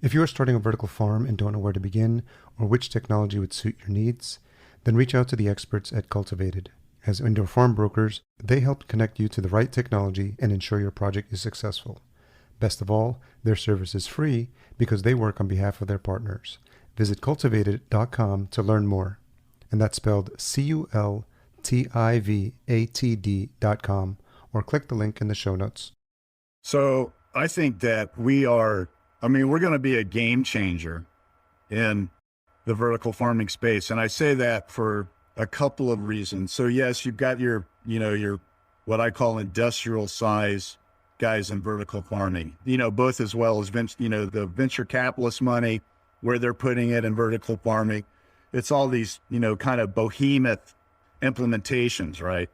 If you are starting a vertical farm and don't know where to begin or which technology would suit your needs, then reach out to the experts at Cultivated. As indoor farm brokers, they help connect you to the right technology and ensure your project is successful. Best of all, their service is free because they work on behalf of their partners. Visit cultivated.com to learn more. And that's spelled cultivated.com, or click the link in the show notes. So I think that we're going to be a game changer in the vertical farming space. And I say that for a couple of reasons. So yes, you've got your what I call industrial size guys in vertical farming, both as well as the venture capitalist money, where they're putting it in vertical farming. It's all these, kind of behemoth implementations, right?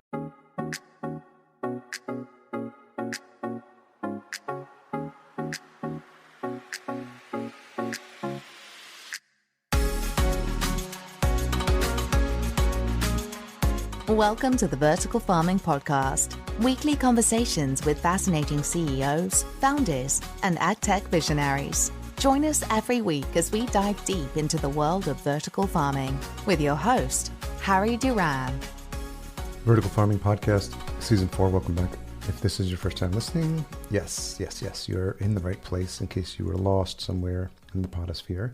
Welcome to the Vertical Farming Podcast, weekly conversations with fascinating CEOs, founders, and agtech visionaries. Join us every week as we dive deep into the world of vertical farming with your host, Harry Duran. Vertical Farming Podcast, Season 4, welcome back. If this is your first time listening, yes, you're in the right place in case you were lost somewhere in the podosphere.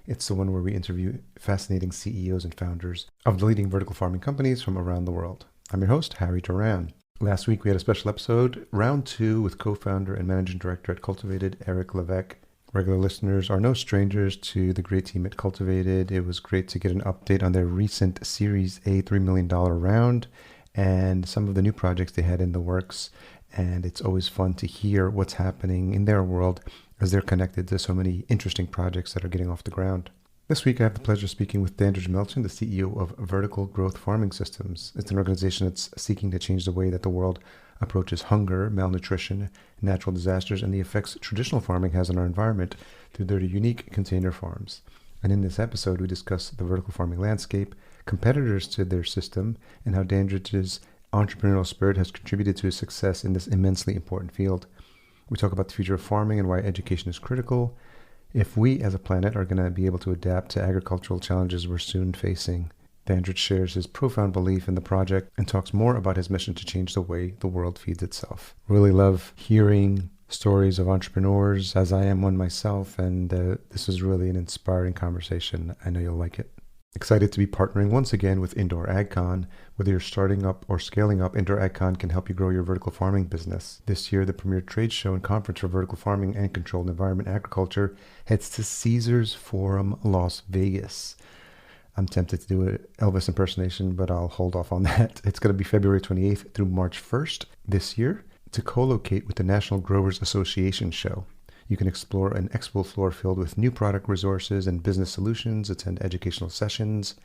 It's the one where we interview fascinating CEOs and founders of the leading vertical farming companies from around the world. I'm your host, Harry Duran. Last week we had a special episode, round 2, with co-founder and managing director at Cultivated, Eric Levesque. Regular listeners are no strangers to the great team at Cultivated. It was great to get an update on their recent Series A $3 million round and some of the new projects they had in the works. And it's always fun to hear what's happening in their world as they're connected to so many interesting projects that are getting off the ground. This week, I have the pleasure of speaking with Dandridge Melton, the CEO of Vertical Growth Farming Systems. It's an organization that's seeking to change the way that the world approaches hunger, malnutrition, natural disasters, and the effects traditional farming has on our environment through their unique container farms. And in this episode, we discuss the vertical farming landscape, competitors to their system, and how Dandridge's entrepreneurial spirit has contributed to his success in this immensely important field. We talk about the future of farming and why education is critical, if we as a planet are going to be able to adapt to agricultural challenges we're soon facing. Dandridge shares his profound belief in the project and talks more about his mission to change the way the world feeds itself. Really love hearing stories of entrepreneurs, as I am one myself, and this was really an inspiring conversation. I know you'll like it. Excited to be partnering once again with Indoor AgCon. Whether you're starting up or scaling up, Indoor AgCon can help you grow your vertical farming business. This year, the premier trade show and conference for vertical farming and controlled environment agriculture heads to Caesars Forum, Las Vegas. I'm tempted to do an Elvis impersonation, but I'll hold off on that. It's going to be February 28th through March 1st this year to co-locate with the National Growers Association show. You can explore an expo floor filled with new product resources and business solutions, attend educational sessions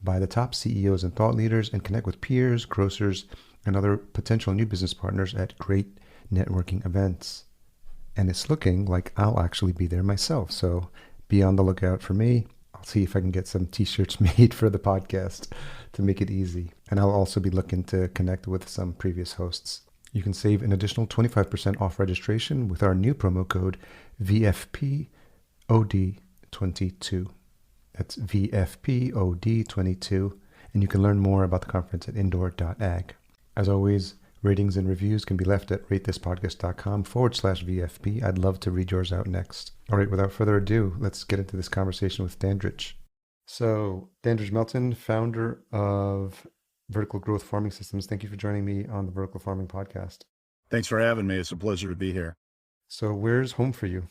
by the top CEOs and thought leaders, and connect with peers, grocers, and other potential new business partners at great networking events. And it's looking like I'll actually be there myself, so be on the lookout for me. I'll see if I can get some t-shirts made for the podcast to make it easy. And I'll also be looking to connect with some previous hosts. You can save an additional 25% off registration with our new promo code VFPOD22. That's VFPOD22. And you can learn more about the conference at indoor.ag. As always, ratings and reviews can be left at ratethispodcast.com/VFP. I'd love to read yours out next. All right, without further ado, let's get into this conversation with Dandridge. So, Dandridge Melton, founder of Vertical Growth Farming Systems. Thank you for joining me on the Vertical Farming Podcast. Thanks for having me. It's a pleasure to be here. So where's home for you?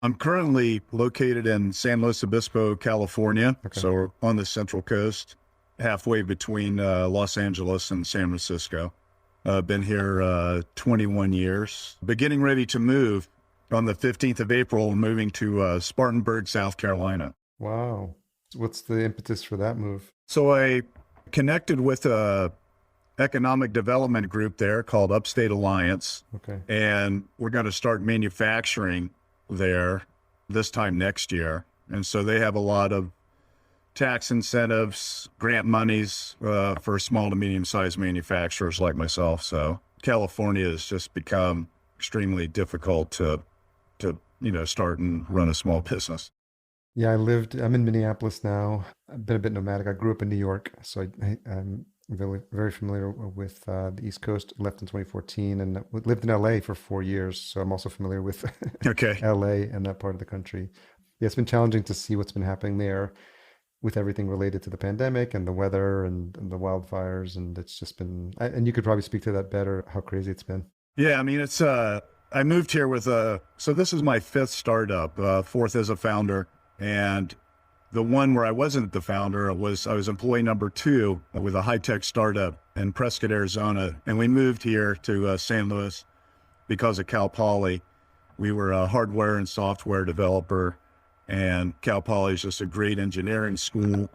I'm currently located in San Luis Obispo, California. Okay. So we're on the Central Coast, halfway between Los Angeles and San Francisco. Been here 21 years. Beginning ready to move on the 15th of April, moving to Spartanburg, South Carolina. Wow. What's the impetus for that move? So I connected with a economic development group there called Upstate Alliance. Okay. And we're going to start manufacturing there this time next year. And so they have a lot of tax incentives, grant monies for small to medium-sized manufacturers like myself. So California has just become extremely difficult to start and run a small business. Yeah, I'm in Minneapolis now. I've been a bit nomadic. I grew up in New York, so I'm very familiar with the East Coast. Left in 2014 and lived in LA for 4 years, so I'm also familiar with Okay. LA and that part of the country. Yeah, it's been challenging to see what's been happening there with everything related to the pandemic and the weather and the wildfires, and it's just been, and you could probably speak to that better, how crazy it's been. Yeah, I mean, I moved here so this is my fifth startup, fourth as a founder. And the one where I wasn't the founder I was employee number 2 with a high-tech startup in Prescott, Arizona. And we moved here to St. Louis because of Cal Poly. We were a hardware and software developer, and Cal Poly is just a great engineering school.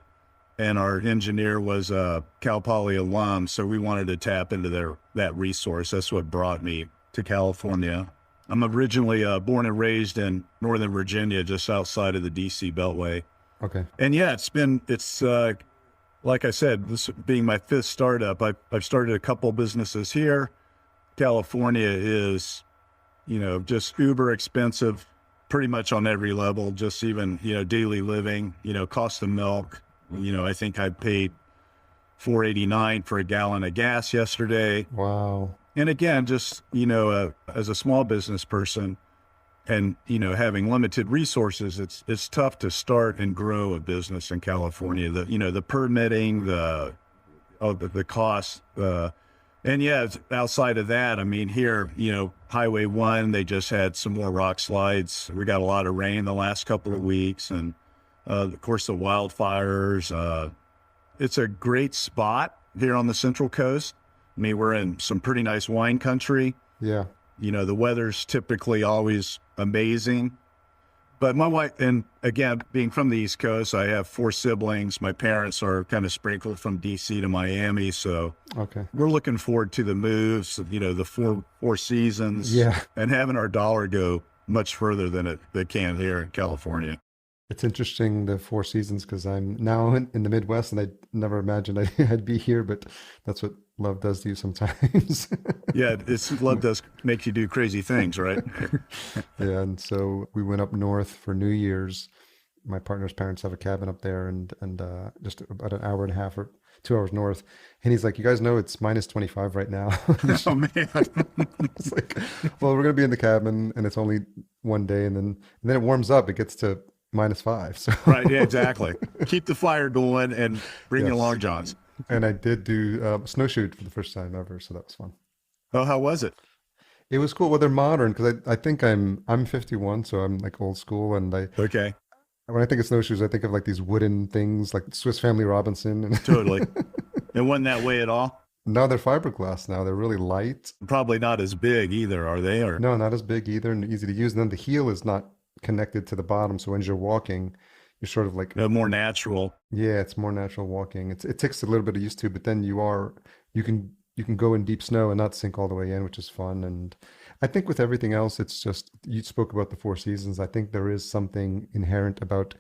And our engineer was a Cal Poly alum, so we wanted to tap into that resource. That's what brought me to California. I'm originally born and raised in Northern Virginia, just outside of the DC Beltway. Okay. And yeah, it's like I said, this being my fifth startup, I've started a couple businesses here. California is, just uber expensive, pretty much on every level, just even, daily living, cost of milk. I think I paid $4.89 for a gallon of gas yesterday. Wow. And again, just, as a small business person and, having limited resources, it's tough to start and grow a business in California. The permitting, the cost, and yeah, outside of that, I mean, here, Highway 1, they just had some more rock slides. We got a lot of rain the last couple of weeks, and of course the wildfires. It's a great spot here on the Central Coast. I mean, we're in some pretty nice wine country. Yeah. The weather's typically always amazing. But my wife, and again, being from the East Coast, I have 4 siblings. My parents are kind of sprinkled from DC to Miami. So okay, we're looking forward to the moves, the four seasons, yeah, and having our dollar go much further than it can here in California. It's interesting, the 4 seasons, because I'm now in the Midwest, and I never imagined I'd be here, but that's what love does to you sometimes. Yeah, love does make you do crazy things, right? Yeah, and so we went up north for New Year's. My partner's parents have a cabin up there, and just about an hour and a half or 2 hours north. And he's like, "You guys know it's minus 25 right now." Oh man! It's like, well, we're gonna be in the cabin, and it's only one day, and then it warms up. It gets to -5. So right, yeah, exactly. Keep the fire going and bring your long johns. And I did do snowshoe for the first time ever, so that was fun. Oh, how was it? It was cool. Well, they're modern, because I think I'm 51, so I'm like old school, and Okay. When I think of snowshoes, I think of like these wooden things, like Swiss Family Robinson. Totally. It wasn't that way at all? No, they're fiberglass now. They're really light. Probably not as big either, are they? Or no, not as big either, and easy to use. And then the heel is not connected to the bottom, so when you're walking, you're sort of like more natural. Yeah, it's more natural walking. It takes a little bit of used to, but then you can go in deep snow and not sink all the way in, which is fun. And I think with everything else, it's just, you spoke about the 4 seasons. I think there is something inherent about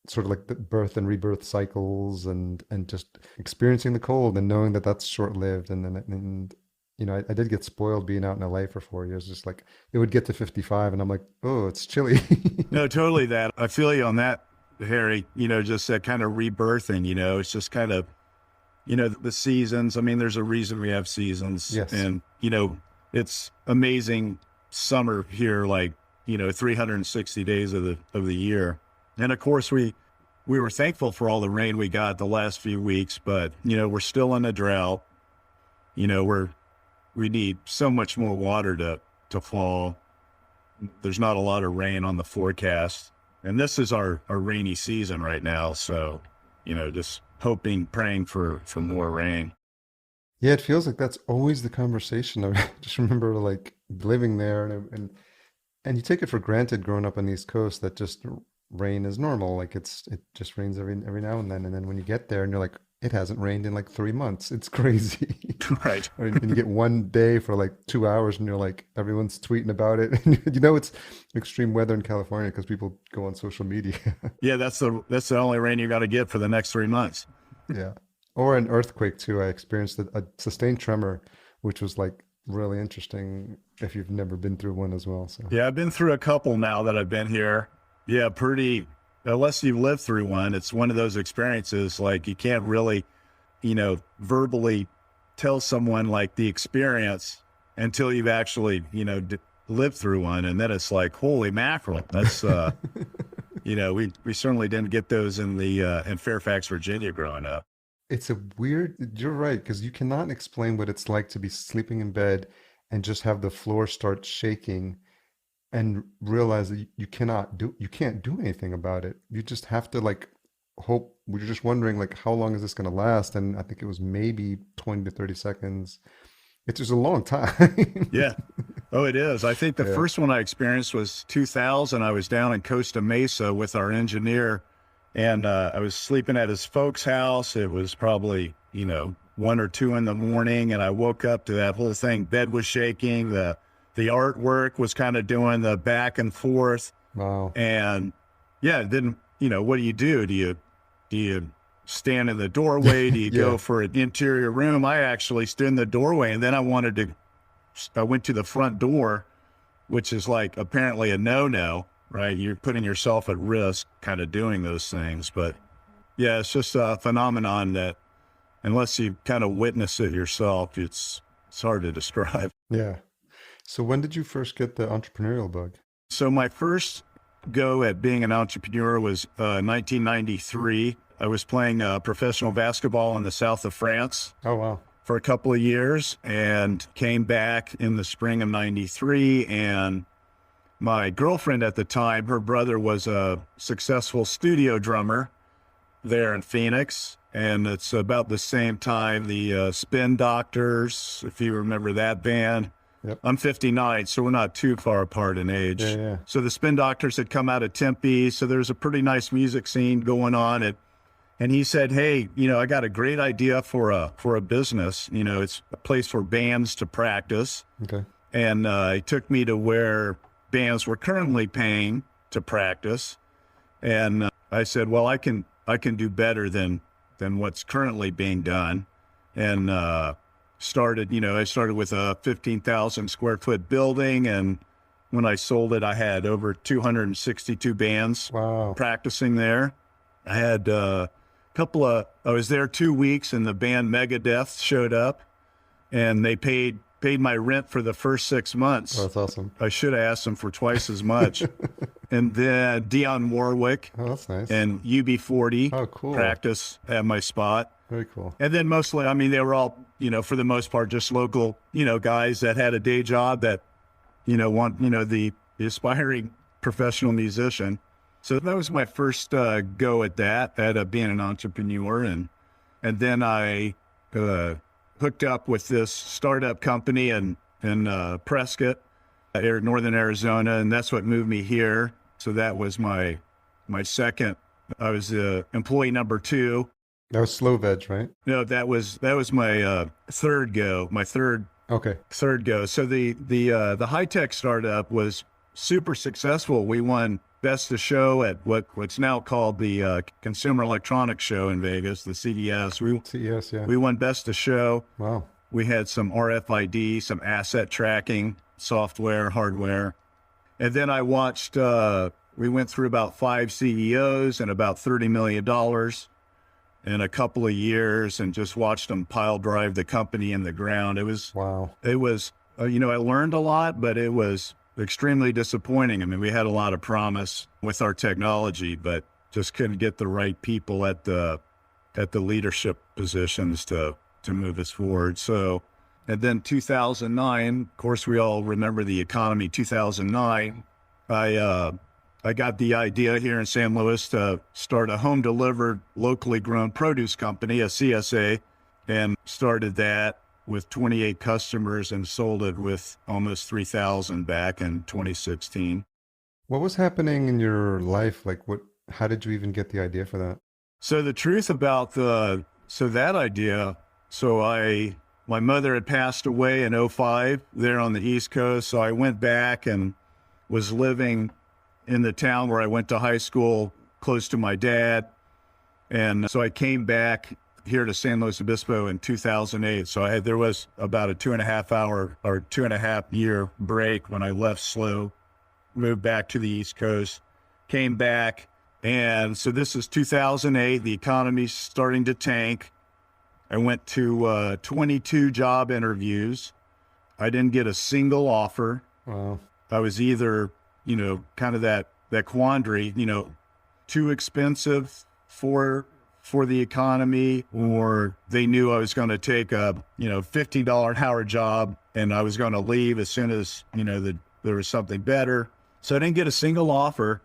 sort of like the birth and rebirth cycles, and just experiencing the cold and knowing that that's short-lived. And I did get spoiled being out in LA for 4 years. Just like it would get to 55 and I'm like, oh, it's chilly. No, totally that. I feel you on that, Harry. Just that kind of rebirthing, it's just kind of, the seasons. I mean, there's a reason we have seasons. Yes. And, it's amazing summer here, like, 360 days of the year. And of course we were thankful for all the rain we got the last few weeks, but, we're still in a drought. We need so much more water to fall. There's not a lot of rain on the forecast. And this is our rainy season right now. So, just hoping, praying for more rain. Yeah, it feels like that's always the conversation. I just remember like living there, and you take it for granted growing up on the East Coast that just rain is normal. Like it just rains every now and then when you get there and you're like, it hasn't rained in like 3 months. It's crazy. Right. And you get one day for like 2 hours and you're like, everyone's tweeting about it. And it's extreme weather in California because people go on social media. Yeah, that's the only rain you got to get for the next 3 months. Yeah. Or an earthquake too. I experienced a sustained tremor, which was like really interesting. if you've never been through one as well. So Yeah, I've been through a couple now that I've been here. Yeah, unless you've lived through one, it's one of those experiences like you can't really, verbally tell someone like the experience until you've actually, lived through one. And then it's like, holy mackerel. That's, we certainly didn't get those in Fairfax, Virginia growing up. it's a weird, you're right, because you cannot explain what it's like to be sleeping in bed and just have the floor start shaking and realize that you can't do anything about it. You just have to like hope. We're just wondering like, how long is this going to last? And I think it was maybe 20 to 30 seconds. It's just a long time. Yeah. Oh, it is. I think the Yeah. first one I experienced was 2000. I was down in Costa Mesa with our engineer, and I was sleeping at his folks' house. It was probably, 1 or 2 in the morning, and I woke up to that whole thing. Bed was shaking. The artwork was kind of doing the back and forth. Wow. And yeah, then, what do? Do you stand in the doorway? Do you Yeah. go for an interior room? I actually stood in the doorway, and then I went to the front door, which is like apparently a no-no, right? You're putting yourself at risk kind of doing those things. But yeah, it's just a phenomenon that unless you kind of witness it yourself, it's hard to describe. Yeah. So when did you first get the entrepreneurial bug? So my first go at being an entrepreneur was 1993. I was playing professional basketball in the south of France Oh, wow. for a couple of years and came back in the spring of 93. And my girlfriend at the time, her brother was a successful studio drummer there in Phoenix. And it's about the same time the Spin Doctors, if you remember that band. Yep. I'm 59, so we're not too far apart in age. Yeah. So the Spin Doctors had come out of Tempe, so there's a pretty nice music scene going on. And he said, hey, I got a great idea for a business. It's a place for bands to practice. Okay. And he took me to where bands were currently paying to practice. And I said, well, I can do better than what's currently being done. And I started with a 15,000 square foot building. And when I sold it, I had over 262 bands Wow. practicing there. I had I was there 2 weeks, and the band Megadeth showed up, and they paid my rent for the first 6 months. Oh, that's awesome. I should have asked them for twice as much. And then Dionne Warwick Oh, that's nice. and UB40 Oh, cool. practice at my spot. Very cool. And then mostly, they were all, for the most part, just local, guys that had a day job that, want, the aspiring professional musician. So that was my first go at that, at being an entrepreneur. And then I hooked up with this startup company in Prescott, northern Arizona, and that's what moved me here. So that was my second. I was employee number 2. That was Slow Veg, right? No, that was my third go. My third Okay. go. So the high tech startup was super successful. We won Best of Show at what's now called the Consumer Electronics Show in Vegas, the CES. CES, yeah. We won Best of Show. Wow. We had some RFID, some asset tracking software, hardware. And then I watched, we went through about 5 CEOs and about $30 million in a couple of years, and just watched them pile drive the company in the ground. Wow. I learned a lot, but it was extremely disappointing. We had a lot of promise with our technology, but just couldn't get the right people at the leadership positions to move us forward. So, and then 2009, of course, we all remember the economy. 2009, I got the idea here in San Luis to start a home delivered, locally grown produce company, a CSA, and started that with 28 customers and sold it with almost 3,000 back in 2016. What was happening in your life? Like how did you even get the idea for that? So the truth about that idea, my mother had passed away in 2005 there on the East Coast. So I went back and was living in the town where I went to high school, close to my dad. And so I came back here to San Luis Obispo in 2008. So there was about a 2.5 year break when I left SLO, moved back to the East Coast, came back. And so this is 2008. The economy's starting to tank. I went to 22 job interviews. I didn't get a single offer. Wow. I was either, kind of that quandary, too expensive for the economy, or they knew I was going to take a, $50 an hour job and I was going to leave as soon as, there was something better. So I didn't get a single offer.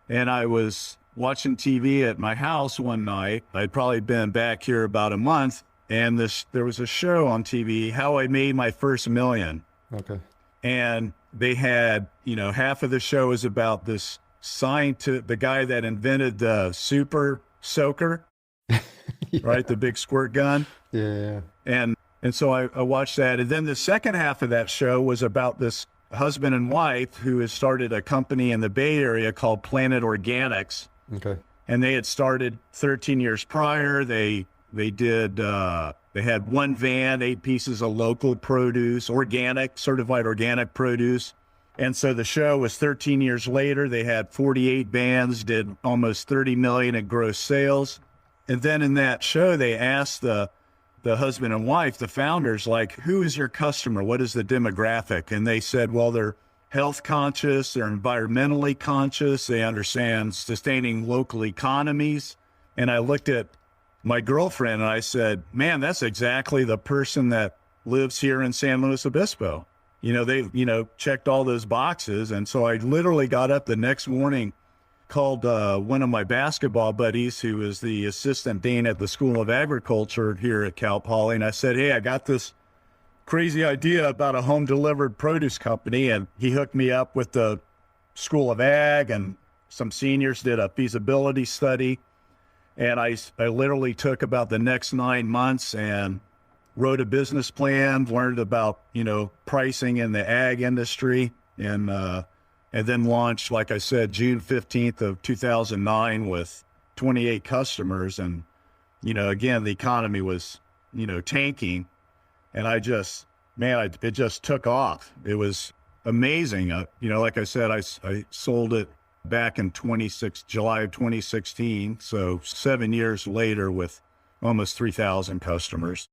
And I was watching TV at my house one night. I'd probably been back here about a month, and there was a show on TV, How I Made My First Million. Okay. And they had, half of the show is about this scientist, the guy that invented the super soaker, yeah. Right? The big squirt gun. Yeah. And so I watched that. And then the second half of that show was about this husband and wife who had started a company in the Bay Area called Planet Organics. Okay. And they had started 13 years prior. They had one van, 8 pieces of local produce, certified organic produce. And so the show was 13 years later. They had 48 vans, did almost 30 million in gross sales. And then in that show, they asked the husband and wife, the founders, like, who is your customer? What is the demographic? And they said, well, they're health conscious, they're environmentally conscious, they understand sustaining local economies. And I looked at my girlfriend and I said, man, that's exactly the person that lives here in San Luis Obispo. They, checked all those boxes. And so I literally got up the next morning, called one of my basketball buddies who is the assistant dean at the School of Agriculture here at Cal Poly. And I said, hey, I got this crazy idea about a home delivered produce company. And he hooked me up with the School of Ag, and some seniors did a feasibility study. And I literally took about the next 9 months and wrote a business plan, learned about, pricing in the ag industry, and then launched, like I said, June 15th of 2009 with 28 customers. And, again, the economy was, tanking. And it just took off. It was amazing. Like I said, I sold it back in July of 2016. So 7 years later with almost 3,000 customers.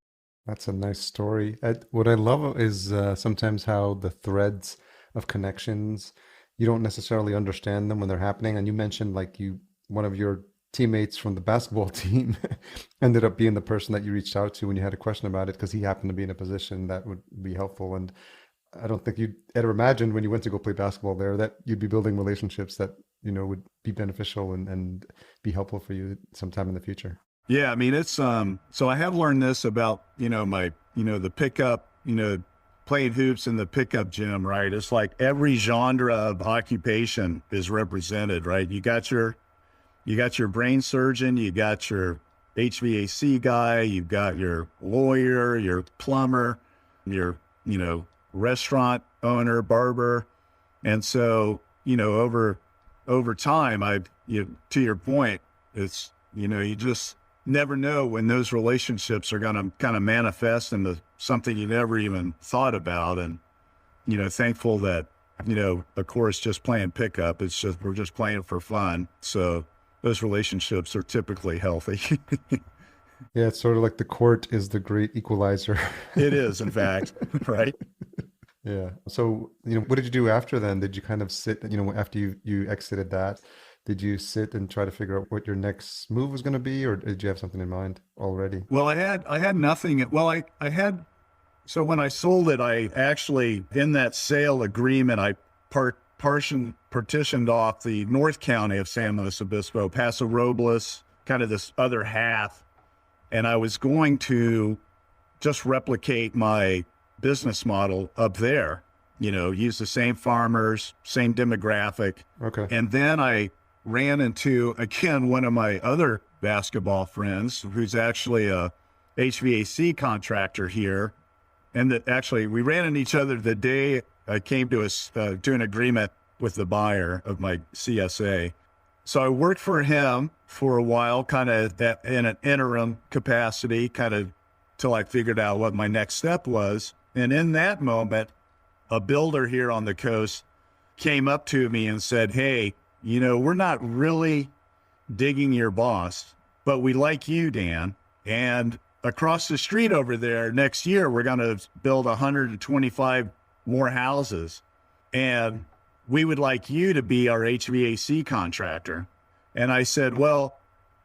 That's a nice story. What I love is sometimes how the threads of connections, you don't necessarily understand them when they're happening. And you mentioned one of your teammates from the basketball team ended up being the person that you reached out to when you had a question about it, because he happened to be in a position that would be helpful. And I don't think you'd ever imagined when you went to go play basketball there that you'd be building relationships that, would be beneficial and be helpful for you sometime in the future. Yeah. I mean, it's, so I have learned this about, the pickup, playing hoops in the pickup gym, right? It's like every genre of occupation is represented, right? You got your brain surgeon, you got your HVAC guy, you've got your lawyer, your plumber, your, restaurant owner, barber. And so, over time, to your point, it's, you just never know when those relationships are going to kind of manifest into something you never even thought about. And, thankful that, of course, just playing pickup, we're just playing for fun. So those relationships are typically healthy. Yeah, it's sort of like the court is the great equalizer. It is, in fact, right? Yeah. So, what did you do after then? Did you kind of sit, after you exited that, did you sit and try to figure out what your next move was going to be, or did you have something in mind already? Well, I had nothing. Well, I had, so when I sold it, I actually, in that sale agreement, I partitioned off the North County of San Luis Obispo, Paso Robles, kind of this other half. And I was going to just replicate my business model up there, use the same farmers, same demographic. Okay. And then I ran into, again, one of my other basketball friends who's actually a HVAC contractor here. And that actually we ran into each other the day I came to an agreement with the buyer of my CSA. So I worked for him for a while, kind of that in an interim capacity, kind of till I figured out what my next step was. And in that moment, a builder here on the coast came up to me and said, hey, we're not really digging your boss, but we like you, Dan. And across the street over there next year, we're going to build 125 more houses. And we would like you to be our HVAC contractor. And I said, well,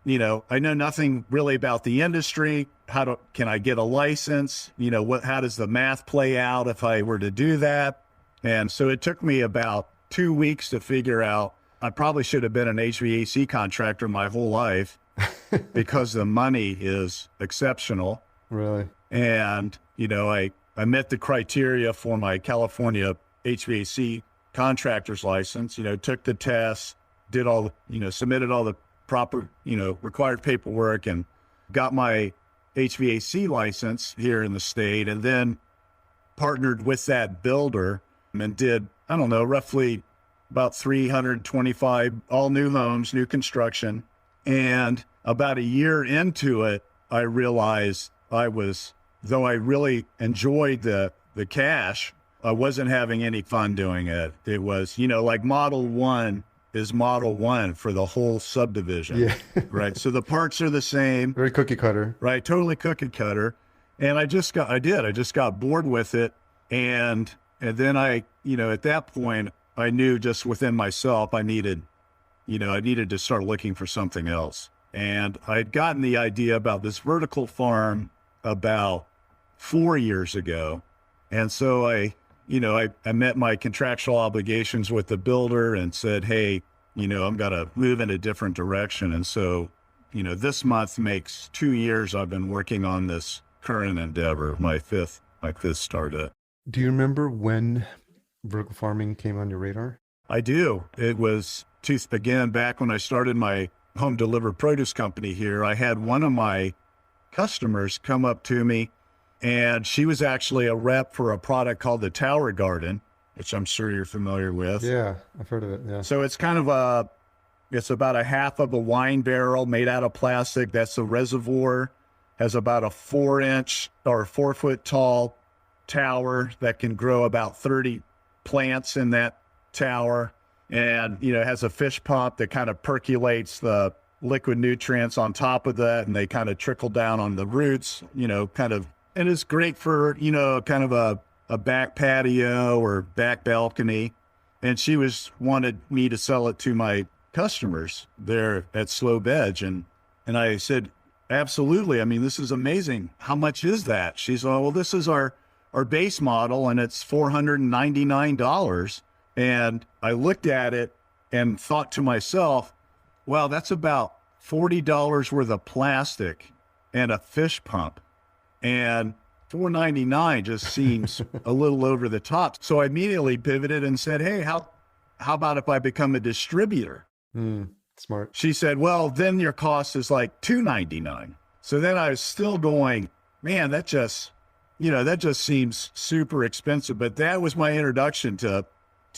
I know nothing really about the industry. Can I get a license? How does the math play out if I were to do that? And so it took me about 2 weeks to figure out I probably should have been an HVAC contractor my whole life because the money is exceptional. Really? And, I met the criteria for my California HVAC contractor's license, took the test, did all, submitted all the proper, required paperwork and got my HVAC license here in the state, and then partnered with that builder and did, I don't know, roughly about 325 all new homes, new construction. And about a year into it, I realized though I really enjoyed the cash, I wasn't having any fun doing it. It was, like Model 1 is Model 1 for the whole subdivision. Yeah. Right. So the parts are the same. Very cookie cutter. Right. Totally cookie cutter. And I just got bored with it. And then at that point, I knew just within myself, I needed to start looking for something else. And I had gotten the idea about this vertical farm about 4 years ago. And so I met my contractual obligations with the builder and said, hey, I'm going to move in a different direction. And so, this month makes 2 years I've been working on this current endeavor, my fifth startup. Do you remember when vertical farming came on your radar? I do. It was, again, back when I started my home delivered produce company here, I had one of my customers come up to me, and she was actually a rep for a product called the Tower Garden, which I'm sure you're familiar with. Yeah, I've heard of it. Yeah. So it's kind of it's about a half of a wine barrel made out of plastic. That's the reservoir. Has about a 4-inch or 4-foot tall tower that can grow about 30 plants in that tower. And, has a fish pump that kind of percolates the liquid nutrients on top of that, and they kind of trickle down on the roots, and it's great for, kind of a back patio or back balcony. And she wanted me to sell it to my customers there at Slow Veg. And I said, absolutely. I mean, this is amazing. How much is that? She said, well, this is our base model, and it's $499. And I looked at it and thought to myself, well, that's about $40 worth of plastic and a fish pump. And $499 just seems a little over the top. So I immediately pivoted and said, hey, how about if I become a distributor? Smart. She said, well, then your cost is like $299. So then I was still going, man, that just seems super expensive. But that was my introduction to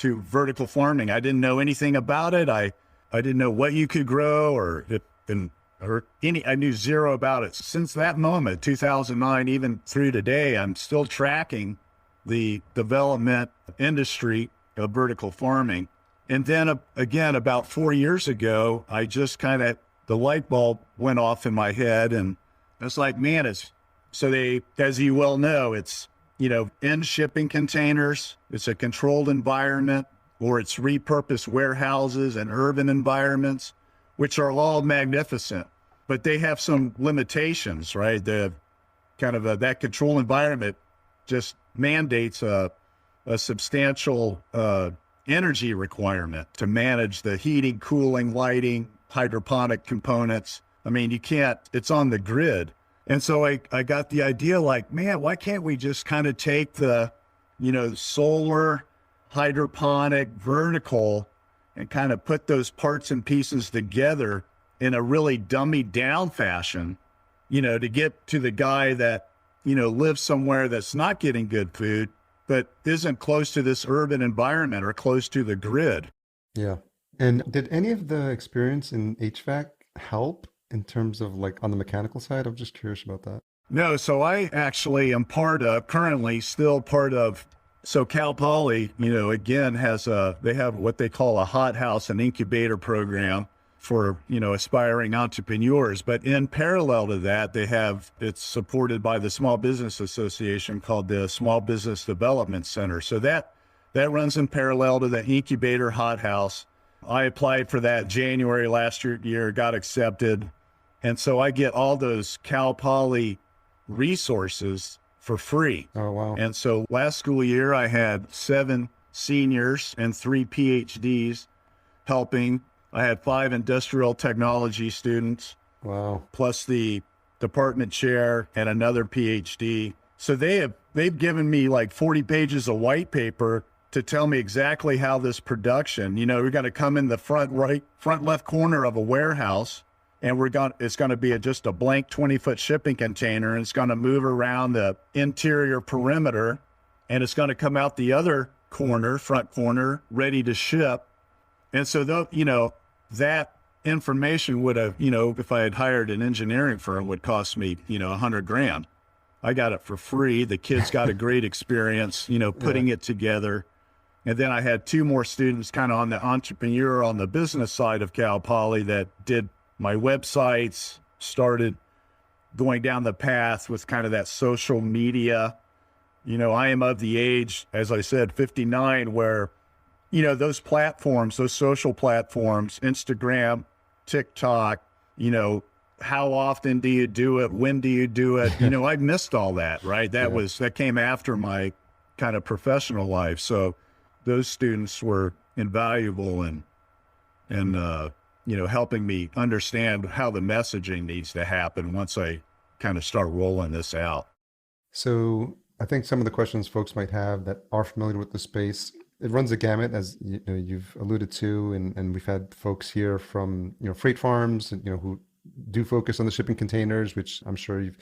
vertical farming. I didn't know anything about it. I didn't know what you could grow I knew zero about it. Since that moment, 2009, even through today, I'm still tracking the development industry of vertical farming. And then again, about 4 years ago, I just the light bulb went off in my head, and it's like, man, as you well know, it's, in shipping containers, it's a controlled environment, or it's repurposed warehouses and urban environments, which are all magnificent, but they have some limitations, right? The that control environment just mandates a substantial energy requirement to manage the heating, cooling, lighting, hydroponic components. I mean, it's on the grid. And so I got the idea, like, man, why can't we just kind of take the, solar, hydroponic, vertical, and kind of put those parts and pieces together in a really dummied down fashion, to get to the guy that, lives somewhere that's not getting good food, but isn't close to this urban environment or close to the grid. Yeah. And did any of the experience in HVAC help in terms of like on the mechanical side? I'm just curious about that. No, so I actually am currently still part of, so Cal Poly, again, they have what they call a hothouse and incubator program for, aspiring entrepreneurs. But in parallel to that, it's supported by the Small Business Association called the Small Business Development Center. So that runs in parallel to the incubator hothouse. I applied for that January last year, got accepted. And so I get all those Cal Poly resources for free. Oh, wow. And so last school year, I had 7 seniors and 3 PhDs helping. I had 5 industrial technology students. Wow. Plus the department chair and another PhD. So they've given me like 40 pages of white paper to tell me exactly how this production, we're going to come in the front left corner of a warehouse, and it's going to be just a blank 20-foot shipping container, and it's going to move around the interior perimeter, and it's going to come out the other front corner, ready to ship. And so, that information would have, if I had hired an engineering firm, would cost me, $100,000. I got it for free. The kids got a great experience, putting it together. And then I had 2 more students kind of on the entrepreneurial, on the business side of Cal Poly that did my websites, started going down the path with kind of that social media. I am of the age, as I said, 59, where, those platforms, those social platforms, Instagram, TikTok, how often do you do it? When do you do it? I missed all that, right? That came after my kind of professional life. So those students were invaluable in helping me understand how the messaging needs to happen once I kind of start rolling this out. So I think some of the questions folks might have that are familiar with the space, it runs a gamut, as you've alluded to, and we've had folks here from freight farms, who do focus on the shipping containers, which I'm sure you've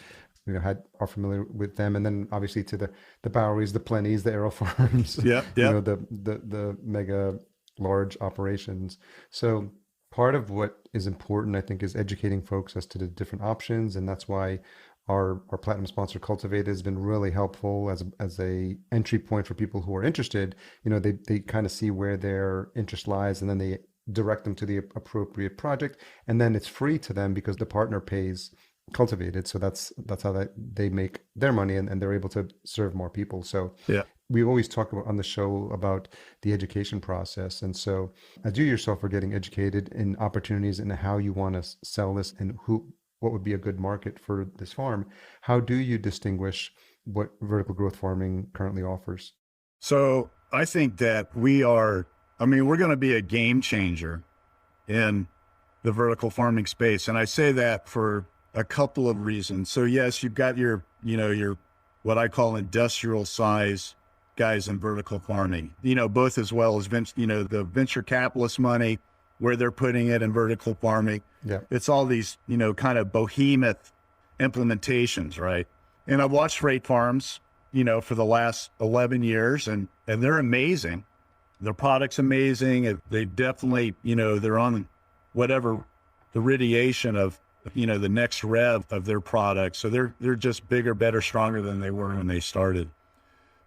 are familiar with them, and then obviously to the Boweries, the Plenties, the Aero Farms, the mega large operations. So part of what is important, I think, is educating folks as to the different options, and that's why our platinum sponsor Cultivate has been really helpful as a entry point for people who are interested. They kind of see where their interest lies, and then they direct them to the appropriate project, and then it's free to them because the partner pays Cultivated. So that's how they make their money, and they're able to serve more people. So we always talk about on the show about the education process. And so as you yourself are getting educated in opportunities and how you want to sell this and what would be a good market for this farm, how do you distinguish what vertical growth farming currently offers? So I think that we're going to be a game changer in the vertical farming space. And I say that for a couple of reasons. So yes, you've got your what I call industrial size guys in vertical farming, both as well as the venture capitalist money, where they're putting it in vertical farming. Yeah. It's all these, kind of behemoth implementations, right? And I've watched freight farms, for the last 11 years, and they're amazing. Their product's amazing. They definitely, they're on whatever the radiation of, the next rev of their product. So they're just bigger, better, stronger than they were when they started.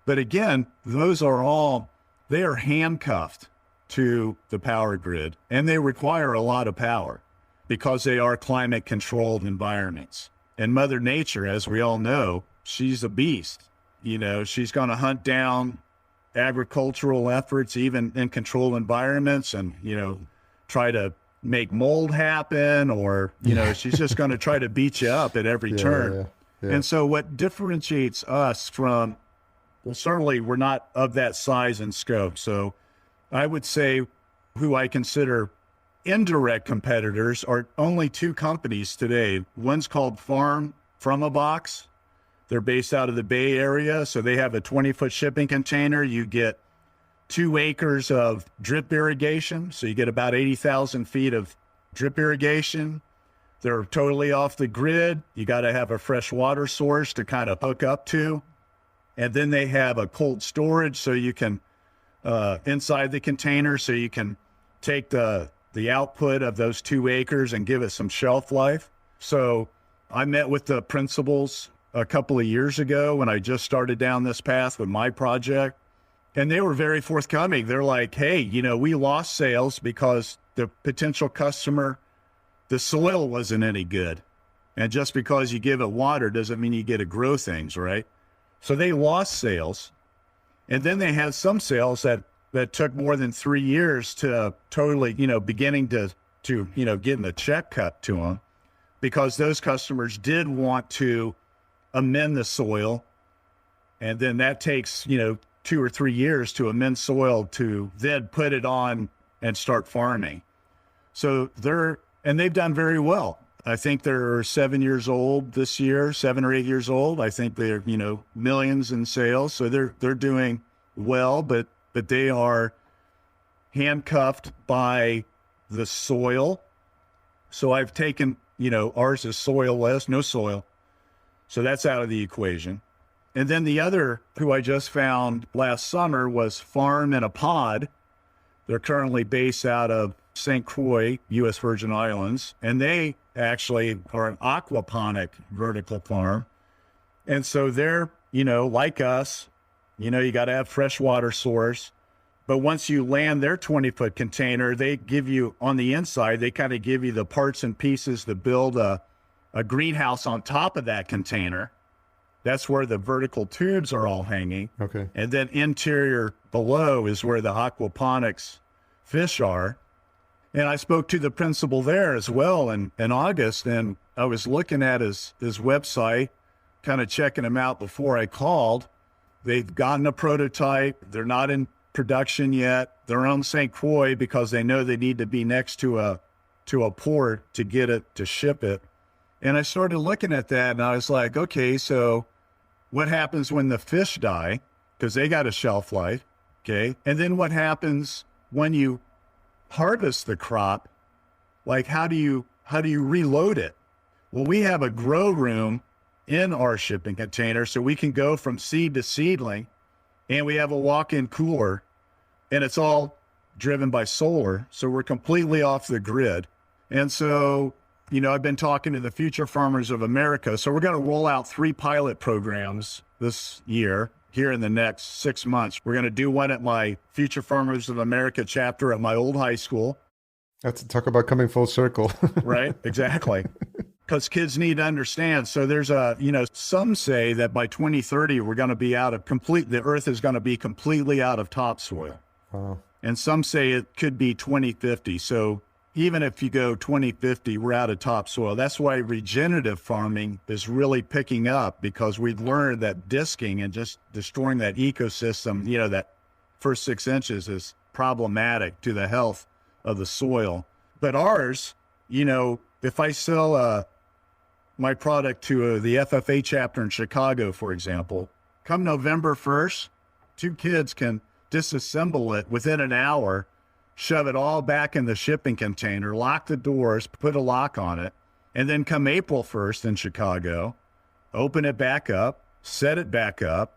But again, they are handcuffed to the power grid, and they require a lot of power because they are climate controlled environments. And Mother Nature, as we all know, she's a beast. She's going to hunt down agricultural efforts, even in controlled environments, and, try to make mold happen, or, she's just going to try to beat you up at every turn. Yeah. And so what differentiates us from, well, certainly we're not of that size and scope. So I would say who I consider indirect competitors are only 2 companies today. One's called Farm From a Box. They're based out of the Bay Area. So they have a 20-foot shipping container. You get 2 acres of drip irrigation. So you get about 80,000 feet of drip irrigation. They're totally off the grid. You got to have a fresh water source to kind of hook up to. And then they have a cold storage so you can, inside the container, so you can take the output of those 2 acres and give it some shelf life. So I met with the principals a couple of years ago when I just started down this path with my project, and they were very forthcoming. They're like, hey, we lost sales because the potential customer, the soil wasn't any good. And just because you give it water doesn't mean you get to grow things, right? So they lost sales. And then they had some sales that took more than 3 years to totally, beginning to getting a check cut to them, because those customers did want to amend the soil. And then that takes, 2 or 3 years to amend soil to then put it on and start farming. So they've done very well. I think they're 7 years old this year, 7 or 8 years old. I think they're, millions in sales. So they're doing well, but they are handcuffed by the soil. So I've taken, ours is soil-less, no soil. So that's out of the equation. And then the other, who I just found last summer, was Farm in a Pod. They're currently based out of St. Croix, U.S. Virgin Islands, and they actually are an aquaponic vertical farm. And so they're, like us, you got to have fresh water source. But once you land their 20-foot container, they give you, on the inside, they kind of give you the parts and pieces to build a greenhouse on top of that container. That's where the vertical tubes are all hanging. Okay. And then interior below is where the aquaponics fish are. And I spoke to the principal there as well in August, and I was looking at his website, kind of checking him out before I called. They've gotten a prototype. They're not in production yet. They're on St. Croix because they know they need to be next to a port to get it, to ship it. And I started looking at that, and I was like, okay, so what happens when the fish die? Because they got a shelf life, okay? And then what happens when you harvest the crop? Like, how do you reload it? Well, we have a grow room in our shipping container, so we can go from seed to seedling, and we have a walk-in cooler, and it's all driven by solar, so we're completely off the grid. And so, I've been talking to the Future Farmers of America, so we're going to roll out 3 pilot programs this year. Here in the next 6 months, we're going to do one at my Future Farmers of America chapter at my old high school. That's talk about coming full circle. Right, exactly. Because kids need to understand. So there's some say that by 2030, we're going to be the earth is going to be completely out of topsoil. Wow. And some say it could be 2050. So even if you go 2050, we're out of topsoil. That's why regenerative farming is really picking up, because we've learned that disking and just destroying that ecosystem, that first 6 inches is problematic to the health of the soil. But ours, if I sell my product to the FFA chapter in Chicago, for example, come November 1st, 2 kids can disassemble it within an hour, shove it all back in the shipping container, lock the doors, put a lock on it, and then come April 1st in Chicago, open it back up, set it back up,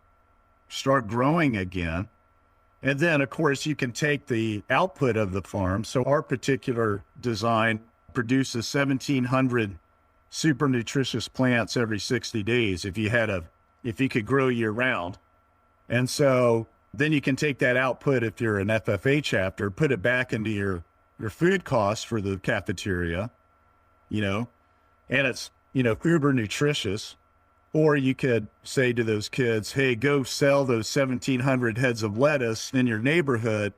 start growing again. And then, of course, you can take the output of the farm. So our particular design produces 1,700 super nutritious plants every 60 days if you could grow year round. And so then you can take that output, if you're an FFA chapter, put it back into your food costs for the cafeteria, and it's, uber nutritious. Or you could say to those kids, hey, go sell those 1,700 heads of lettuce in your neighborhood,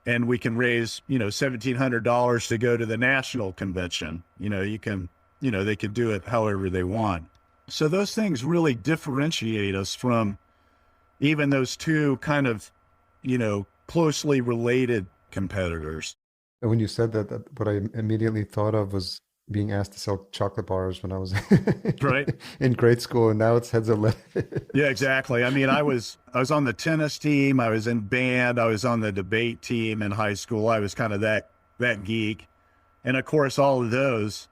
and we can raise, $1,700 to go to the national convention. They can do it however they want. So those things really differentiate us from even those 2 kind of, closely related competitors. And when you said that, what I immediately thought of was being asked to sell chocolate bars when I was right in grade school, and now it's heads of lettuce. Yeah, exactly. I mean, I was on the tennis team, I was in band, I was on the debate team in high school. I was kind of that geek. And of course, all of those,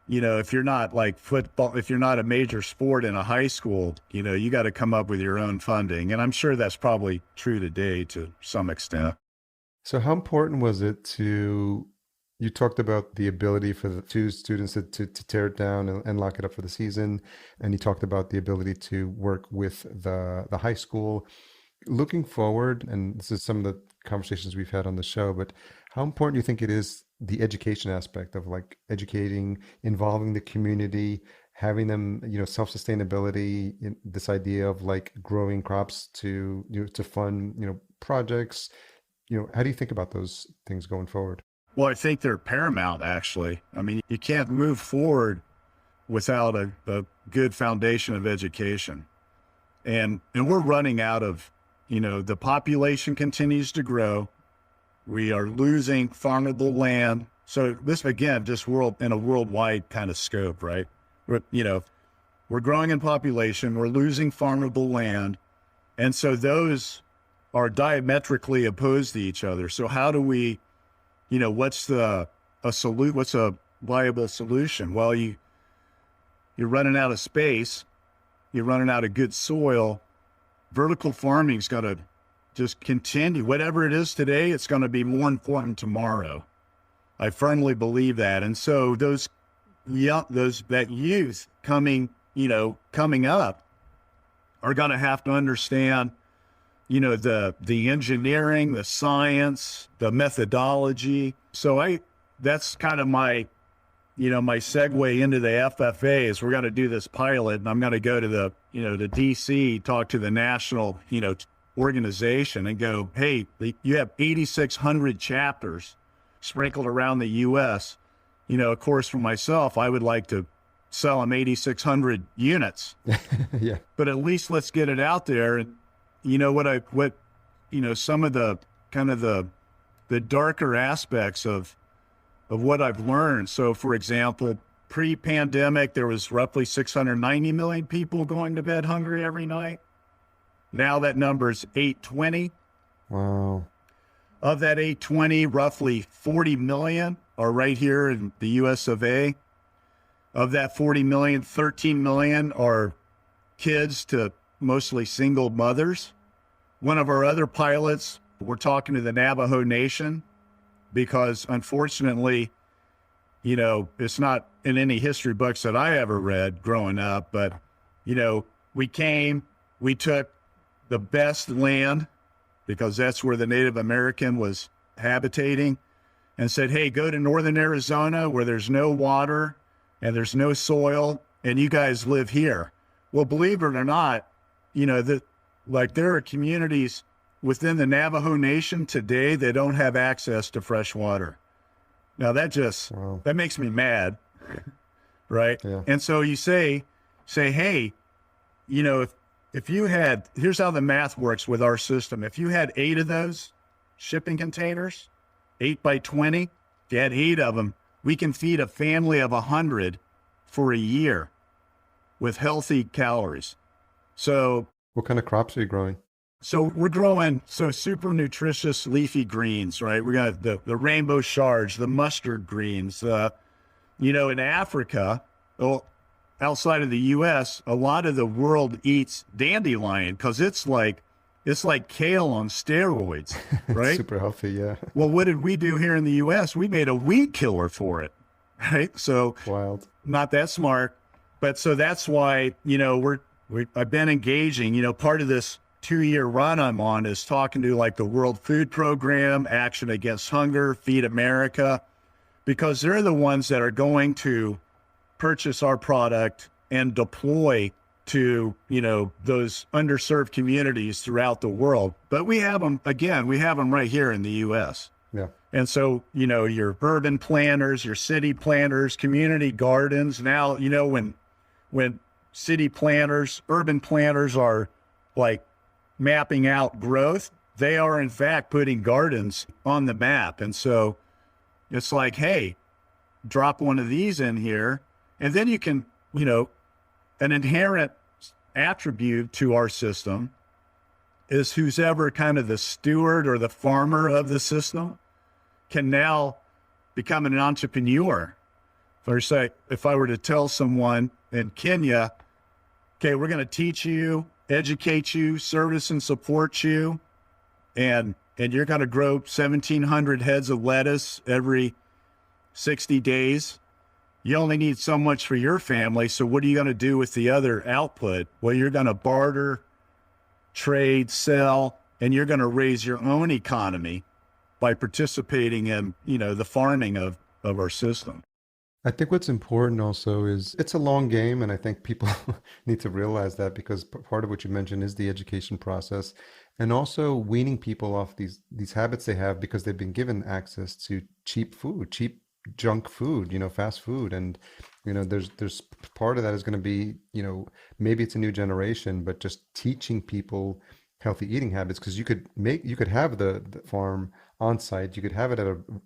if you're not like football, if you're not a major sport in a high school, you got to come up with your own funding. And I'm sure that's probably true today to some extent. So how important was it to, you talked about the ability for the two students to tear it down and lock it up for the season. And you talked about the ability to work with the high school. Looking forward, and this is some of the conversations we've had on the show, but how important do you think it is, the education aspect of like educating, involving the community, having them, self-sustainability, this idea of like growing crops to, to fund, projects, how do you think about those things going forward? Well, I think they're paramount, actually. I mean, you can't move forward without a good foundation of education. And we're running out of, the population continues to grow. We are losing farmable land. So this, again, just in a worldwide kind of scope, right? We're growing in population, we're losing farmable land. And so those are diametrically opposed to each other. So how do we, what's a viable solution? Well, you're running out of space, you're running out of good soil. Vertical farming's got to just continue. Whatever it is today, it's going to be more important tomorrow. I firmly believe that. And so that youth coming up are going to have to understand, the engineering, the science, the methodology. So that's kind of my segue into the FFA is we're going to do this pilot, and I'm going to go to the DC, talk to the national, organization and go, hey, you have 8,600 chapters sprinkled around the U.S. Of course, for myself, I would like to sell them 8,600 units. Yeah. But at least let's get it out there. And some of the kind of the darker aspects of what I've learned. So, for example, pre-pandemic, there was roughly 690 million people going to bed hungry every night. Now that number's 820. Wow. Of that 820, roughly 40 million are right here in the US of A. Of that 40 million, 13 million are kids to mostly single mothers. One of our other pilots, we're talking to the Navajo Nation because unfortunately, it's not in any history books that I ever read growing up, but, we took the best land because that's where the Native American was habitating and said, hey, go to northern Arizona where there's no water and there's no soil and you guys live here. Well, believe it or not, there are communities within the Navajo Nation today that don't have access to fresh water. Now that makes me mad, right? Yeah. And so you say, hey, if you had, here's how the math works with our system. If you had 8 of those shipping containers, 8 by 20, if you had 8 of them, we can feed a family of 100 for a year with healthy calories. So what kind of crops are you growing? So we're growing super nutritious leafy greens, right? We got the rainbow shards, the mustard greens. In Africa, outside of the U.S., a lot of the world eats dandelion because it's like kale on steroids, right? Super healthy, yeah. Well, what did we do here in the U.S.? We made a weed killer for it, right? So wild, not that smart, but so that's why I've been engaging. Part of this 2-year run I'm on is talking to like the World Food Program, Action Against Hunger, Feed America, because they're the ones that are going to purchase our product and deploy to, those underserved communities throughout the world. But we have them right here in the U.S. Yeah. And so, your urban planners, your city planners, community gardens. Now, when city planners, urban planners are like mapping out growth, they are in fact putting gardens on the map. And so it's like, hey, drop one of these in here. And then you can, an inherent attribute to our system is who's ever kind of the steward or the farmer of the system can now become an entrepreneur. If I were to tell someone in Kenya, okay, we're going to teach you, educate you, service and support you, and and you're going to grow 1,700 heads of lettuce every 60 days, you only need so much for your family. So what are you going to do with the other output? Well, you're going to barter, trade, sell, and you're going to raise your own economy by participating in, the farming of our system. I think what's important also is it's a long game, and I think people need to realize that, because part of what you mentioned is the education process, and also weaning people off these habits they have because they've been given access to cheap food, cheap junk food, fast food. And there's part of that is going to be, maybe it's a new generation, but just teaching people healthy eating habits, because you could have the farm on site, you could have it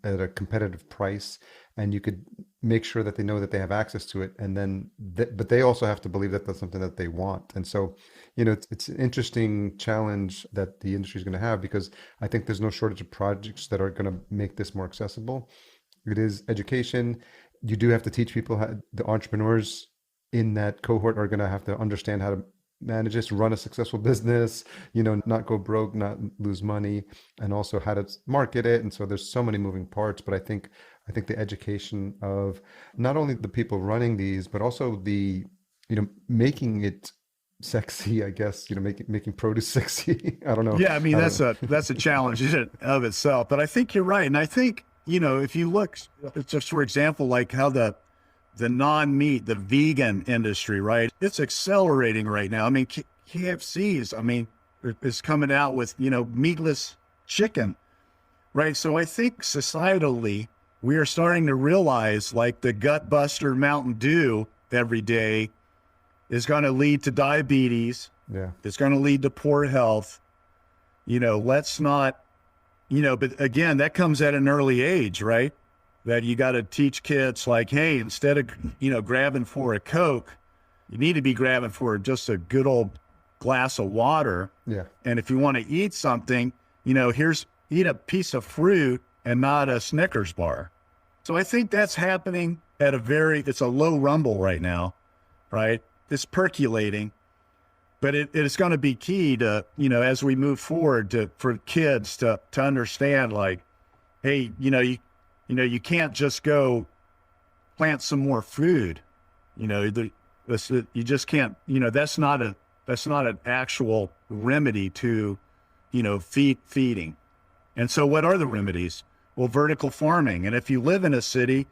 at a competitive price, and you could make sure that they know that they have access to it, and then but they also have to believe that that's something that they want. And so it's an interesting challenge that the industry is going to have, because I think there's no shortage of projects that are going to make this more accessible. It is education. You do have to teach people how, the entrepreneurs in that cohort are going to have to understand how to manage this, run a successful business, not go broke, not lose money, and also how to market it. And so there's so many moving parts, but I think the education of not only the people running these, but also the, making it sexy, I guess, making produce sexy. I don't know. Yeah. I mean, that's a challenge in and of itself, but I think you're right. And I think, if you look just, for example, like how the non-meat, the vegan industry, right? It's accelerating right now. I mean, KFC's, is coming out with, meatless chicken, right? So I think societally, we are starting to realize, like, the gut buster Mountain Dew every day is going to lead to diabetes. Yeah. It's going to lead to poor health. Let's not, but again, that comes at an early age, right? That you got to teach kids, like, hey, instead of, grabbing for a Coke, you need to be grabbing for just a good old glass of water. Yeah. And if you want to eat something, eat a piece of fruit and not a Snickers bar. So I think that's happening at it's a low rumble right now, right? It's percolating, but it's going to be key to, as we move forward, for kids to understand, like, hey, you can't just go plant some more food. You just can't. That's not an actual remedy to, feeding. And so, what are the remedies? Well, vertical farming. And if you live in a city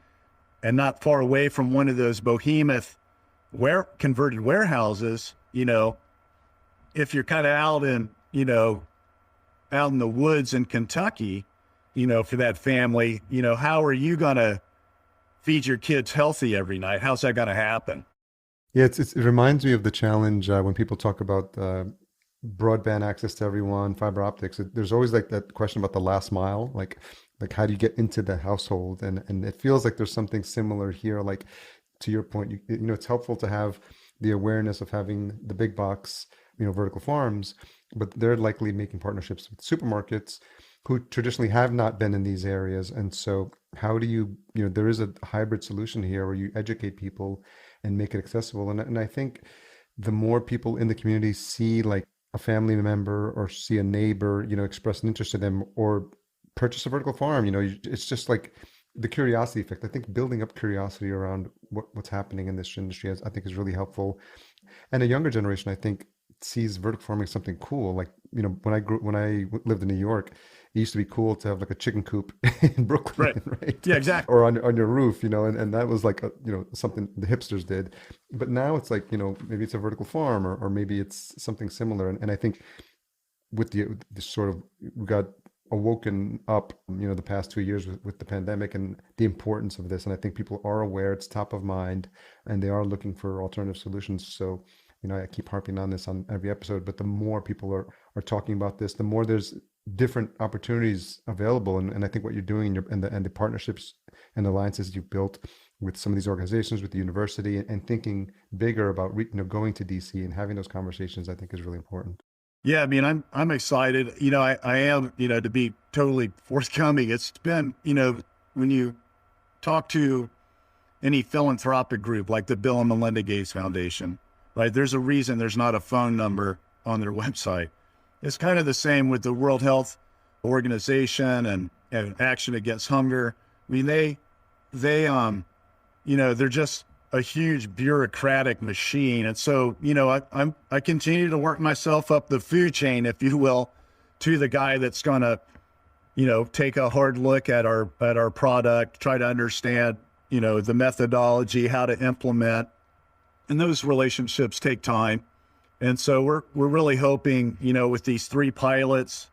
and not far away from one of those behemoth converted warehouses, if you're kind of out in the woods in Kentucky, for that family, how are you going to feed your kids healthy every night? How's that going to happen? Yeah, it reminds me of the challenge when people talk about broadband access to everyone, fiber optics. There's always like that question about the last mile, like how do you get into the household? And it feels like there's something similar here. Like, to your point, it's helpful to have the awareness of having the big box, vertical farms, but they're likely making partnerships with supermarkets who traditionally have not been in these areas. And so how do you, there is a hybrid solution here where you educate people and make it accessible. And I think the more people in the community see, like, a family member or see a neighbor, express an interest in them or purchase a vertical farm, it's just like the curiosity effect. I think building up curiosity around what's happening in this industry I think is really helpful. And a younger generation, I think, sees vertical farming as something cool. Like, when I lived in New York, it used to be cool to have like a chicken coop in Brooklyn, right? Yeah, exactly. Or on your roof, and that was like something the hipsters did. But now it's like, maybe it's a vertical farm or maybe it's something similar. And I think with the sort of, we got awoken up, the past 2 years with the pandemic and the importance of this. And I think people are aware, it's top of mind, and they are looking for alternative solutions. So, I keep harping on this on every episode, but the more people are talking about this, the more there's different opportunities available. And I think what you're doing and the partnerships and alliances you've built with some of these organizations, with the university, and thinking bigger about going to DC and having those conversations, I think is really important. Yeah, I mean, I'm excited. I am, to be totally forthcoming. It's been, when you talk to any philanthropic group like the Bill and Melinda Gates Foundation, right? There's a reason there's not a phone number on their website. It's kind of the same with the World Health organization and action against hunger. I mean, they're just a huge bureaucratic machine. And so, I continue to work myself up the food chain, if you will, to the guy that's going to, take a hard look at our product, try to understand, the methodology, how to implement, and those relationships take time. And so we're really hoping, with these 3 pilots,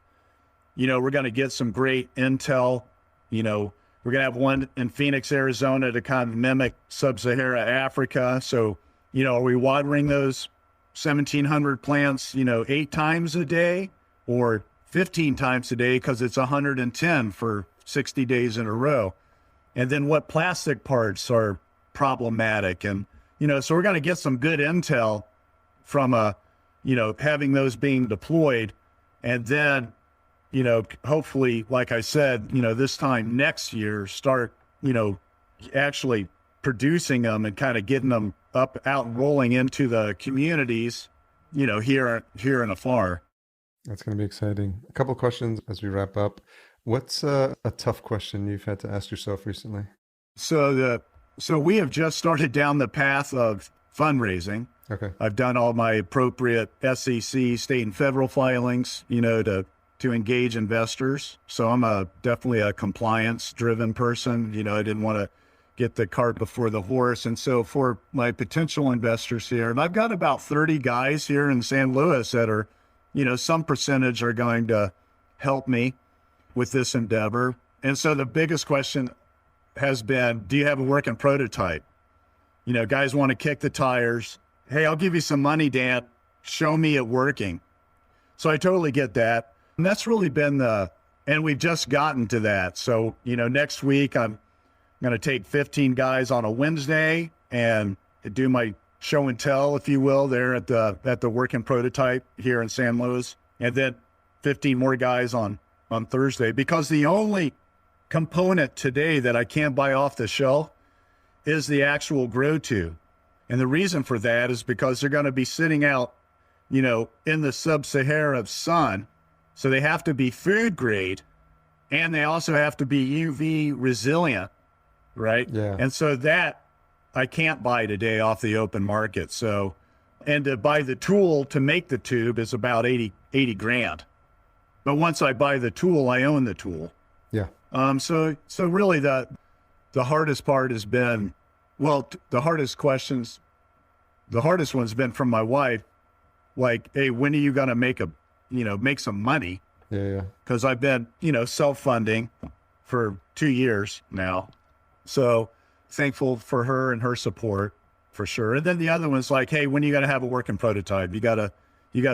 we're going to get some great intel. We're going to have one in Phoenix, Arizona to kind of mimic sub-Sahara Africa. So, are we watering those 1,700 plants, 8 times a day or 15 times a day because it's 110 for 60 days in a row? And then what plastic parts are problematic? And, so we're going to get some good intel from, having those being deployed. And then, hopefully, like I said, this time next year, start, actually producing them and kind of getting them out and rolling into the communities, here and afar. That's going to be exciting. A couple of questions as we wrap up. What's a tough question you've had to ask yourself recently? So we have just started down the path of fundraising. Okay. I've done all my appropriate SEC, state and federal filings, to engage investors. So I'm definitely a compliance-driven person. I didn't want to get the cart before the horse. And so for my potential investors here, and I've got about 30 guys here in San Luis that are, some percentage are going to help me with this endeavor. And so the biggest question has been, do you have a working prototype? Guys want to kick the tires. Hey, I'll give you some money, Dan. Show me it working. So I totally get that. And that's really been and we've just gotten to that. So, next week I'm going to take 15 guys on a Wednesday and do my show and tell, if you will, there at the working prototype here in San Luis. And then 15 more guys on Thursday, because the only component today that I can't buy off the shelf is the actual grow tube. And the reason for that is because they're going to be sitting out, in the sub-Sahara sun. So they have to be food grade, and they also have to be UV resilient, right? Yeah. And so that I can't buy today off the open market. So, and to buy the tool to make the tube is about 80 grand. But once I buy the tool, I own the tool. Yeah. So really the hardest part has been, the hardest one's been from my wife. Like, hey, when are you going to make some money? Yeah. Because I've been, self-funding for 2 years now. So thankful for her and her support for sure. And then the other one's like, hey, when are you going to have a working prototype? You gotta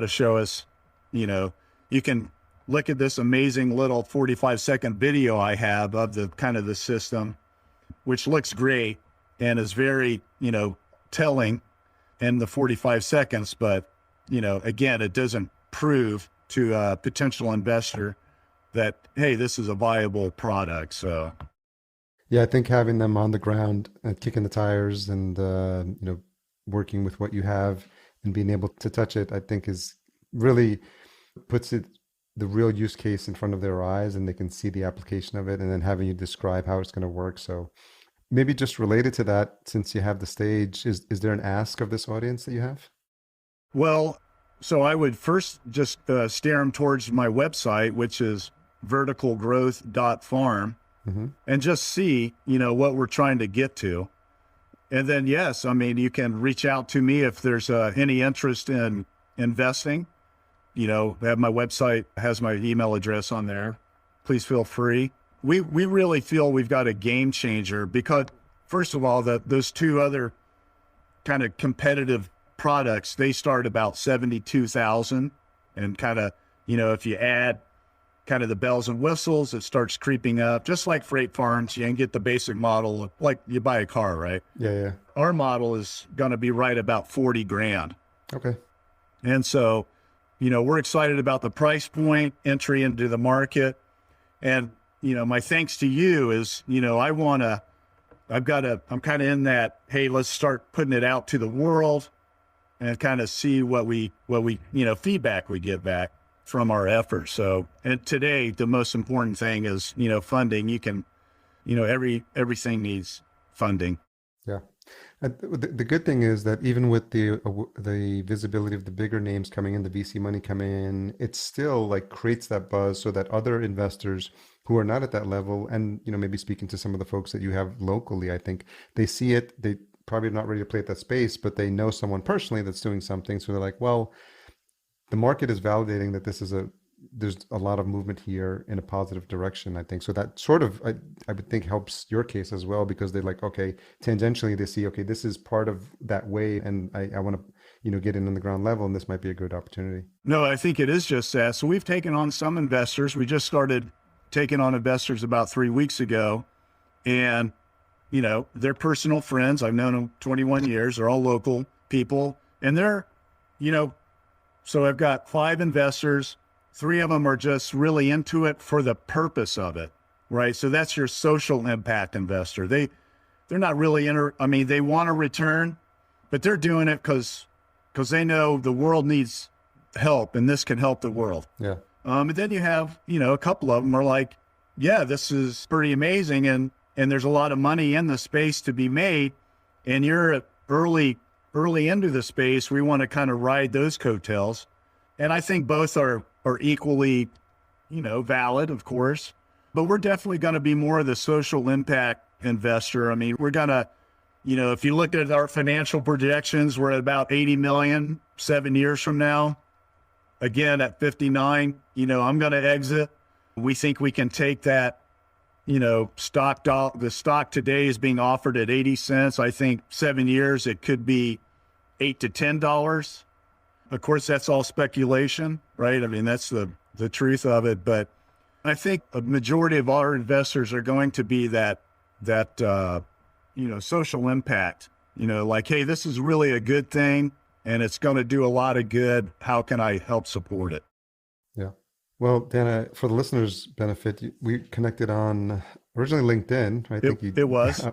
show us, you can look at this amazing little 45-second video I have of the kind of the system, which looks great and is very, telling in the 45 seconds. But, again, it doesn't prove to a potential investor that, hey, this is a viable product. So, yeah, I think having them on the ground and kicking the tires and, working with what you have and being able to touch it, I think is really puts the real use case in front of their eyes, and they can see the application of it, and then having you describe how it's going to work. So maybe just related to that, since you have the stage, is there an ask of this audience that you have? Well, so I would first just steer them towards my website, which is verticalgrowth.farm, and just see, what we're trying to get to. And then, yes, I mean, you can reach out to me if there's any interest in investing. Have my website, has my email address on there. Please feel free. We really feel we've got a game changer because, first of all, those 2 other kind of competitive products, they start about 72,000, and kind of, if you add kind of the bells and whistles, it starts creeping up, just like freight farms. You can get the basic model, like you buy a car, right? Yeah. Our model is going to be right about 40 grand. Okay. And so, we're excited about the price point, entry into the market. And, my thanks to you is, I'm kind of in that, hey, let's start putting it out to the world and kind of see what we feedback we get back. from our efforts. So, and today, the most important thing is, funding. You can, everything needs funding. Yeah. And the good thing is that even with the visibility of the bigger names coming in, the VC money coming in, it still like creates that buzz so that other investors who are not at that level, and maybe speaking to some of the folks that you have locally, I think they see it. They probably not ready to play at that space, but they know someone personally that's doing something. So they're like, well, the market is validating that there's a lot of movement here in a positive direction, I think. So that sort of, I would think, helps your case as well, because they're like, okay, tangentially they see, okay, this is part of that wave, and I want to, get in on the ground level, and this might be a good opportunity. No, I think it is just that. So we've taken on some investors. We just started taking on investors about 3 weeks ago, and they're personal friends. I've known them 21 years. They're all local people. And they're, so I've got 5 investors. 3 of them are just really into it for the purpose of it, right? So that's your social impact investor. They're not really they want a return, but they're doing it because they know the world needs help, and this can help the world. Yeah. And then you have, a couple of them are like, yeah, this is pretty amazing. And there's a lot of money in the space to be made, and you're early into the space. We want to kind of ride those coattails. And I think both are equally, valid, of course, but we're definitely going to be more of the social impact investor. We're going to, if you look at our financial projections, we're at about 80 million 7 years from now. Again, at 59, I'm going to exit. We think we can take that, the stock today is being offered at 80 cents. I think 7 years, it could be $8 to $10. Of course, that's all speculation, right? That's the truth of it. But I think a majority of our investors are going to be that social impact, like, hey, this is really a good thing, and it's going to do a lot of good. How can I help support it? Yeah. Well, Dana, for the listeners' benefit, we connected on originally LinkedIn, right? It was.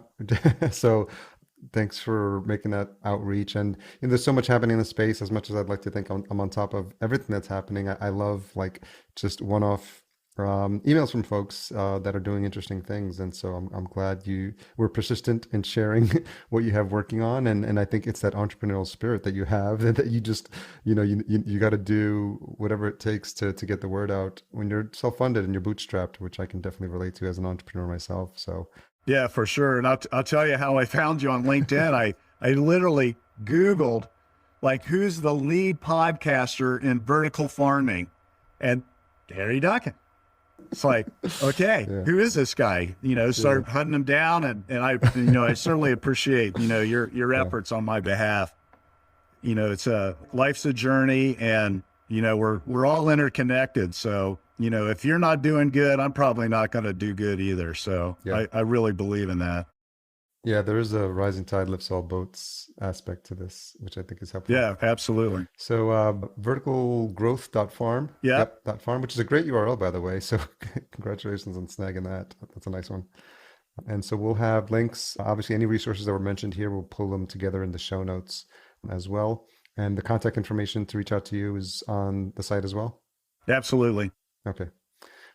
So thanks for making that outreach. And there's so much happening in the space. As much as I'd like to think I'm on top of everything that's happening, I love like just one-off emails from folks that are doing interesting things. And so I'm glad you were persistent in sharing what you have working on. And I think it's that entrepreneurial spirit that you have, that you just, you got to do whatever it takes to get the word out when you're self-funded and you're bootstrapped, which I can definitely relate to as an entrepreneur myself. So yeah, for sure. And I'll tell you how I found you on LinkedIn. I literally Googled, like, who's the lead podcaster in vertical farming? And Harry Duran. It's like, okay, yeah. Who is this guy? Start hunting him down. And I certainly appreciate, your efforts on my behalf. It's life's a journey, and, we're all interconnected. So, if you're not doing good, I'm probably not going to do good either. So yeah. I really believe in that. Yeah, there is a rising tide lifts all boats aspect to this, which I think is helpful. Yeah, absolutely. So verticalgrowth.farm. Yep. .farm, which is a great URL, by the way. So congratulations on snagging that. That's a nice one. And so we'll have links. Obviously, any resources that were mentioned here, we'll pull them together in the show notes as well. And the contact information to reach out to you is on the site as well? Absolutely. Okay.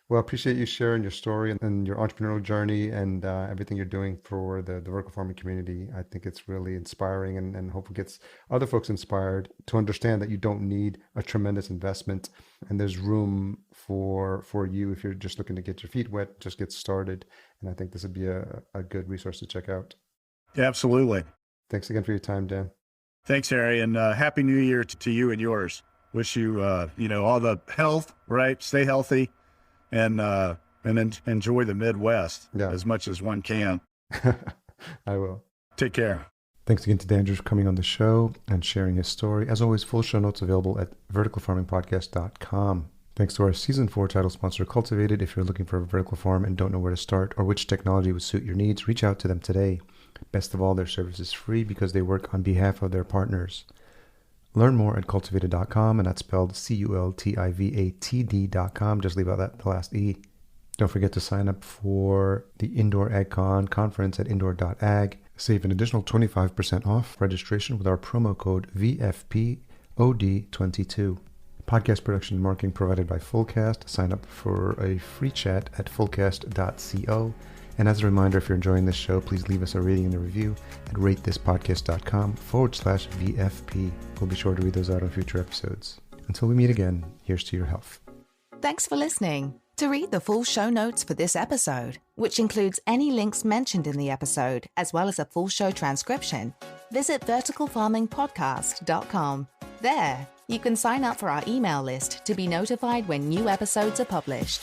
Well, I appreciate you sharing your story and your entrepreneurial journey and everything you're doing for the vertical farming community. I think it's really inspiring and hopefully gets other folks inspired to understand that you don't need a tremendous investment, and there's room for you if you're just looking to get your feet wet, just get started. And I think this would be a good resource to check out. Yeah, absolutely. Thanks again for your time, Dan. Thanks, Harry, and Happy New Year to you and yours. Wish you, all the health, right? Stay healthy. And enjoy the Midwest as much as one can. I will. Take care. Thanks again to Dandridge for coming on the show and sharing his story. As always, full show notes available at verticalfarmingpodcast.com. Thanks to our Season 4 title sponsor, Cultivated. If you're looking for a vertical farm and don't know where to start or which technology would suit your needs, reach out to them today. Best of all, their service is free because they work on behalf of their partners. Learn more at cultivated.com, and that's spelled cultivatd.com. Just leave out the last E. Don't forget to sign up for the Indoor AgCon conference at indoor.ag. Save an additional 25% off registration with our promo code VFPOD22. Podcast production and marketing provided by Fullcast. Sign up for a free chat at fullcast.co. And as a reminder, if you're enjoying this show, please leave us a rating and a review at ratethispodcast.com/VFP. We'll be sure to read those out on future episodes. Until we meet again, here's to your health. Thanks for listening. To read the full show notes for this episode, which includes any links mentioned in the episode, as well as a full show transcription, visit verticalfarmingpodcast.com. There, you can sign up for our email list to be notified when new episodes are published.